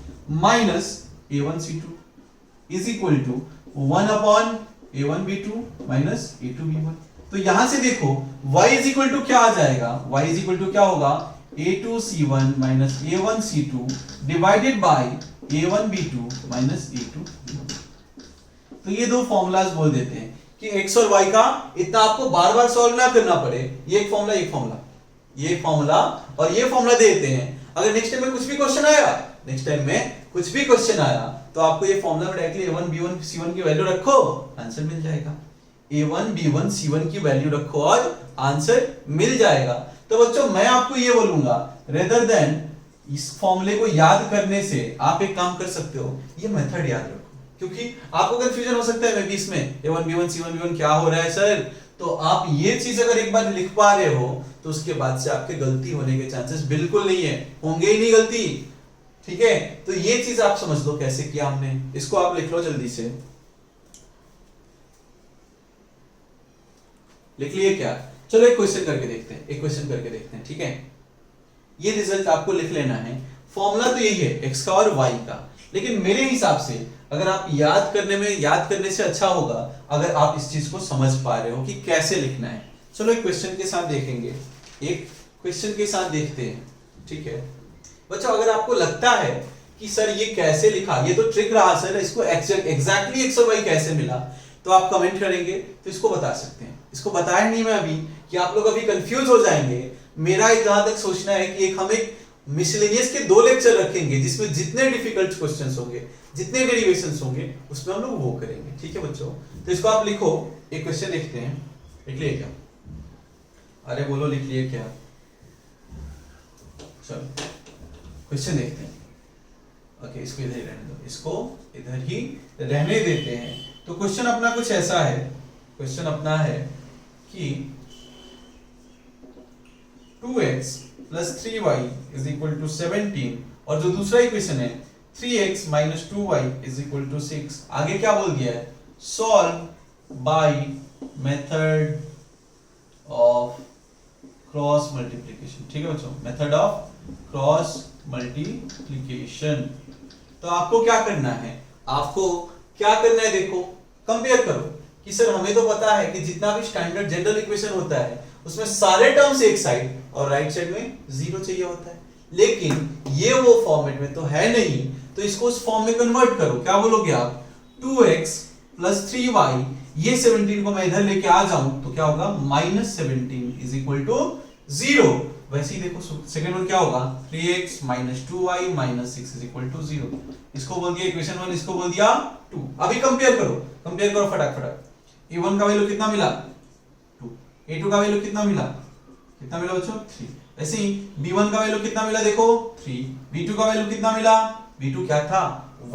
Speaker 1: minus a1 c2 is equal to 1 upon a1b2 minus a2b1। तो यहां से देखो y इज इक्वल टू क्या आ जाएगा, y इज इक्वल टू क्या होगा, a2c1 minus a1c2 divided by a1b2 minus a2b1। तो ये दो फॉर्मूलाज बोल देते हैं कि x और y का इतना आपको बार बार सॉल्व ना करना पड़े, ये एक फॉर्मूला, एक फॉर्मूला, ये फॉर्मूला और ये फॉर्मूला देते हैं। अगर नेक्स्ट टाइम में कुछ भी क्वेश्चन आया, नेक्स्ट टाइम में कुछ भी क्वेश्चन आया तो आपको ये फॉर्मूला में डायरेक्टली a1 b1 c1 की वैल्यू रखो, आंसर मिल जाएगा। a1 b1 c1 की वैल्यू रखो और आंसर मिल जाएगा। तो बच्चों मैं आपको ये बोलूंगा, रेदर देन इस फॉर्मूले को याद करने से आप एक काम कर सकते हो, ये मेथड याद रखो, क्योंकि आपको कंफ्यूजन हो सकता है मे बी इसमें a1 b1 c1 b1 क्या हो रहा है सर। तो आप ये चीज अगर एक बार लिख पा रहे हो तो उसके बाद से आपके गलती होने के चांसेस बिल्कुल नहीं है, होंगे ही नहीं गलती, ठीक है। तो ये चीज आप समझ लो कैसे किया हमने, इसको आप लिख लो जल्दी से, लिख लिए क्या। चलो एक क्वेश्चन करके देखते हैं, एक क्वेश्चन करके देखते हैं, ठीक है। ये रिजल्ट आपको लिख लेना है। फॉर्मूला तो यही है x का और y का, लेकिन मेरे हिसाब से अगर आप याद करने से अच्छा होगा अगर आप इस चीज को समझ पा रहे हो कि कैसे लिखना है। चलो एक क्वेश्चन के साथ देखेंगे, एक क्वेश्चन के साथ देखते हैं, ठीक है बच्चों। अगर आपको लगता है कि सर ये कैसे लिखा, ये तो ट्रिक रहा सर, इसको एग्जैक्टली एक्स और वाई कैसे मिला, तो आप कमेंट करेंगे तो इसको बता सकते हैं। इसको बताया नहीं मैं अभी कि आप लोग अभी कंफ्यूज हो जाएंगे। मेरा एक जहां तक सोचना है कि हम एक मिसलेनियस के 2 लेक्चर रखेंगे जिसमें जितने डिफिकल्ट क्वेश्चंस होंगे, जितने डेरिवेशंस होंगे, उसमें हम लोग वो करेंगे, ठीक है बच्चों। तो इसको आप लिखो, एक क्वेश्चन देखते हैं। लिख लिए क्या? अरे बोलो लिख लिए क्या? चलो क्वेश्चन देखते हैं। ओके इसको इधर ही रहने दो, इसको इधर ही रहने देते हैं। तो क्वेश्चन अपना कुछ ऐसा है, क्वेश्चन अपना है कि 2x plus 3y is equal to 17 और जो दूसरा इक्वेशन है 3x minus 2y is equal to 6। आगे क्या बोल दिया है? Solve by method of cross multiplication, ठीक है बच्चों, मेथड ऑफ क्रॉस मल्टीप्लिकेशन। तो आपको क्या करना है, आपको क्या करना है, देखो कंपेयर करो कि सर हमें तो पता है कि जितना भी स्टैंडर्ड जनरल इक्वेशन होता है उसमें सारे टर्म्स एक साइड और राइट साइड में 0 चाहिए होता है, लेकिन ये वो फॉर्मेट में तो है नहीं। तो इसको उस फॉर्म में कन्वर्ट करो। क्या बोलोगे आप? 2x प्लस 3y, ये 17 को मैं इधर लेके आ जाऊं तो क्या होगा? -17 इज इक्वल टू 0। वैसे ही देखो सेकंड वन क्या होगा? 3x minus 2y minus 6 is equal to 0। इसको बोल दिया इक्वेशन 1, इसको बोल दिया 2। अभी कंपेयर करो फटाफट। a1 का वैल्यू कितना मिला? 2। a2 का वैल्यू कितना मिला? कितना मिला बच्चों? 3। ऐसे ही b1 का वैल्यू कितना मिला? देखो 3। b2 का वैल्यू कितना मिला? b2 क्या था?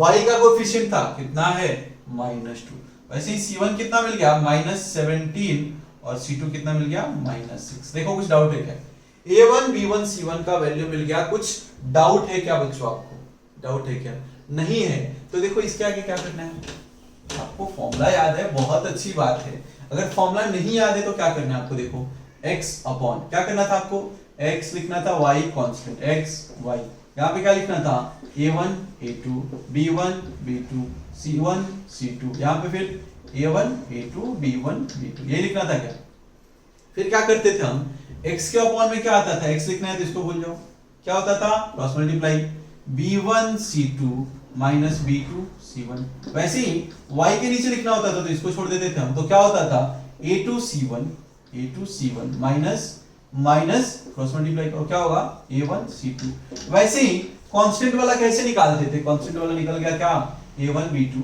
Speaker 1: y का कोएफिशिएंट था, कितना है? -2। वैसे ही c1 कितना मिल गया? -17 और c2 कितना मिल गया? -6। देखो कुछ डाउट है क्या? a1 b1 c1 का वैल्यू मिल गया, कुछ डाउट है क्या बच्चों? आपको डाउट है क्या? नहीं है। तो देखो इसके आगे क्या करना है, आपको फॉर्मूला याद है, बहुत अच्छी बात है। अगर फॉर्मूला नहीं याद है तो क्या करना है आपको? देखो x अपॉन क्या करना था आपको? x लिखना था, y कांस्टेंट x y। यहाँ पे क्या लिखना था? a1 a2 b1 b2 c1 c2। यहाँ पे फिर a1 a2 b1 b2 ये लिखना था क्या? फिर क्या करते थे हम? x के अपॉन में क्या आता था? x लिखना है तो इसको भूल जाओ, क्या होता था? Cross multiply b1 c2 minus b2 c1। वैसे ही y के नीचे लिखना होता था तो इसको छोड़ देते थे हम, तो क्या होता था? a2 c1 minus cross multiply करो, क्या होगा? a1 c2। वैसे ही कांस्टेंट वाला कैसे निकालते थे? कांस्टेंट वाला निकल गया क्या? a1 b2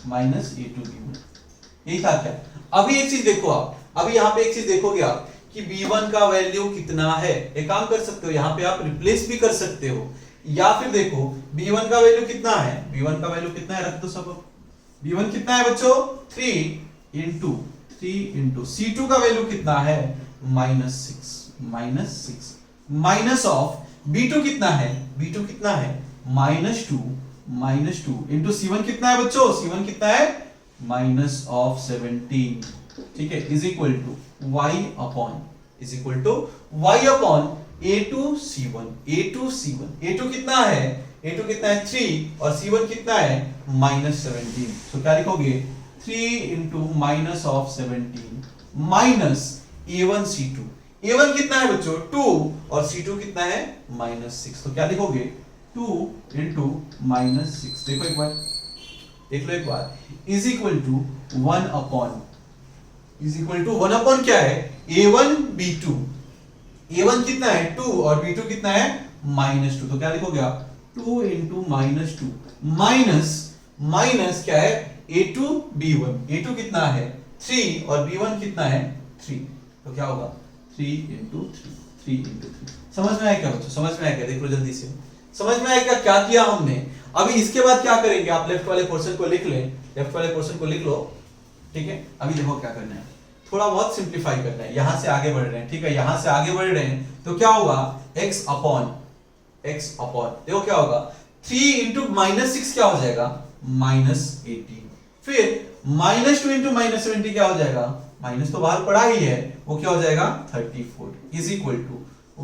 Speaker 1: minus a2 b1। यही था क्या? अभी एक चीज देखो आप, अभी यहाँ पे एक चीज देखोगे आप कि b1 का वैल्यू कितना है। एक काम कर सकते हो, यहाँ पे आप रिप्लेस भी कर सकते हो, या फिर देखो b1 का वैल्यू कितना है? b1 का वैल्यू कितना है? रख दो सब। b1 कितना है बच्चों? 3 इंटू c2 का वैल्यू कितना है? -6 माइनस ऑफ b2 कितना है? b2 कितना है? -2 इंटू c1 कितना है बच्चों? c1 कितना है? माइनस ऑफ 17, ठीक है, is equal to y upon a2 c1। a2 कितना है? A2 कितना है 3 और C1 कितना है -17। तो क्या लिखोगे 3 into minus of 17 minus A1 C2। A1 कितना है बच्चों 2 और C2 कितना है -6। तो क्या लिखोगे 2 इंटू -6। देखो एक बार, देख लो एक बार, is equal to 1 upon, is equal to 1 upon क्या है A1 B2। A1 कितना है 2 और B2 कितना है -2। तो क्या लिखोगे आप 2 इंटू -2 माइनस माइनस क्या है A2 B1। A2 कितना है 3 और B1 कितना है 3। तो क्या होगा 3 इंटू 3 इंटू 3। समझ में आया क्या बच्चों, समझ में आया क्या, देख लो जल्दी से, समझ में आया क्या क्या किया हमने। अभी इसके बाद क्या करेंगे, आप लेफ्ट वाले पोर्शन को लिख लें, लेफ्ट वाले पोर्शन को लिख लो, ठीक है। अभी देखो क्या करना है, थोड़ा बहुत सिंप्लीफाई करना है, यहां से आगे बढ़ रहे हैं, ठीक है, यहां से आगे बढ़ रहे हैं तो क्या होगा x अपॉन देखो क्या होगा 3 इंटू -6 क्या हो जाएगा -18। फिर -2 इंटू -70 क्या हो जाएगा, माइनस तो बाहर पड़ा ही है, वो क्या हो जाएगा 34 is equal to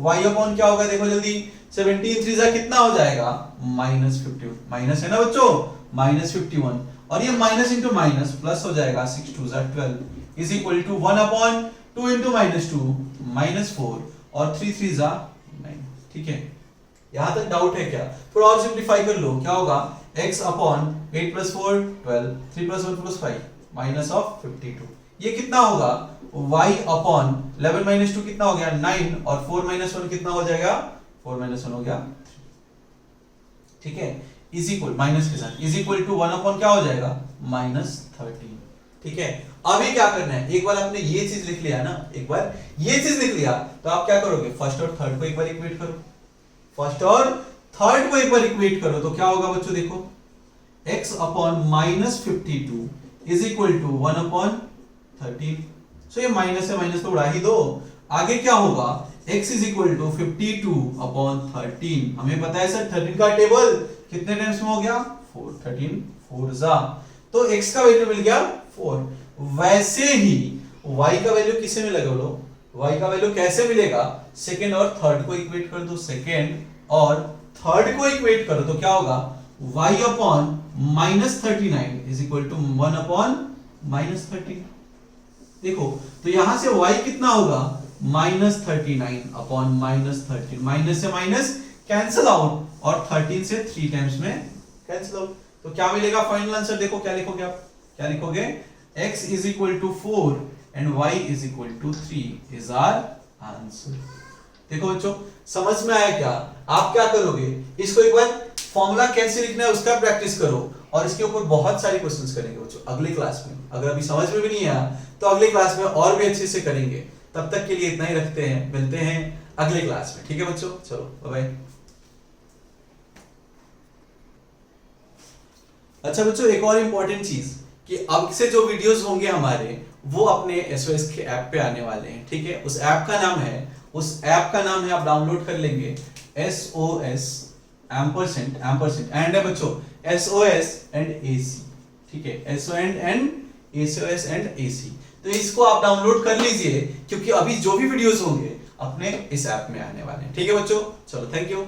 Speaker 1: y upon क्या होगा, देखो जल्दी 17 3 जा कितना हो जाएगा -50, माइनस है ना बच्चों -51, और ये माइनस इंटू माइनस प्लस हो जाएगा 6 2 जा 12 is equal to 1 upon 2 into -2 -4 और 3 3 जा 9। ठीक है, यहां तक डाउट है क्या, थोड़ा और सिंप्लीफाई कर लो, क्या होगा x अपॉन 8 + 4 12 3 + 1 + 5 माइनस ऑफ 52। ये कितना होगा y अपॉन 11 - 2 कितना हो गया 9 और 4 - 1 कितना हो जाएगा 4 - 1 हो गया 3। ठीक है, इज इक्वल माइनस के साथ इज इक्वल टू 1 अपॉन क्या हो जाएगा -13। ठीक है, अभी क्या करना है, एक बार आपने ये चीज लिख लिया ना, एक बार ये चीज लिख लिया तो आप क्या करोगे, फर्स्ट और थर्ड को एक बार इक्वेट करो, फर्स्ट और थर्ड को एक बार इक्वेट करो तो क्या होगा बच्चों, देखो x upon -52 is equal to 1 upon 13। So ये माइनस है, माइनस तो उड़ा ही दो, आगे क्या होगा x is equal to 52 upon 13। हमें पता है सर 13 का टेबल कितने टाइम्स में हो गया 4, 13 4 जा, तो x का वैल्यू मिल गया 4। वैसे ही y का वैल्यू किसे मिलेगा बोलो, y का वैल्यू कैसे मिलेगा, सेकंड और थर्ड को इक्वेट कर दो, सेकंड और थर्ड को इक्वेट करो तो क्या होगा y upon -39 is equal to 1 upon -13। देखो तो यहां से y कितना होगा -39 अपॉन -13, माइनस से माइनस कैंसिल आउट और 13 से 3 टाइम्स में कैंसिल आउट, तो क्या मिलेगा फाइनल आंसर, देखो क्या लिखोगे आप, क्या लिखोगे x is equal to 4 and y is equal to 3 is our answer. देखो बच्चों समझ में आया क्या, आप क्या करोगे, इसको एक बार फॉर्मूला कैसे लिखना है उसका प्रैक्टिस करो और इसके ऊपर बहुत सारे क्वेश्चंस करेंगे बच्चों अगली क्लास में। अगर अभी समझ में भी नहीं आया तो अगली क्लास में और भी अच्छे से करेंगे। तब तक के लिए इतना ही रखते हैं, मिलते हैं अगली क्लास में, ठीक है बच्चों, चलो बाय बाय। अच्छा बच्चों एक और इंपॉर्टेंट चीज कि अब से जो वीडियोस होंगे हमारे वो अपने एसओएस के ऐप पे आने वाले हैं, ठीक है। उस ऐप का नाम है आप डाउनलोड कर लेंगे SOS एम्परसेंड एंड है बच्चों SOS एंड AC, ठीक है, SOS एंड AC। तो इसको आप डाउनलोड कर लीजिए क्योंकि अभी जो भी वीडियोस होंगे अपने इस ऐप में आने वाले हैं, ठीक है बच्चों, चलो थैंक यू।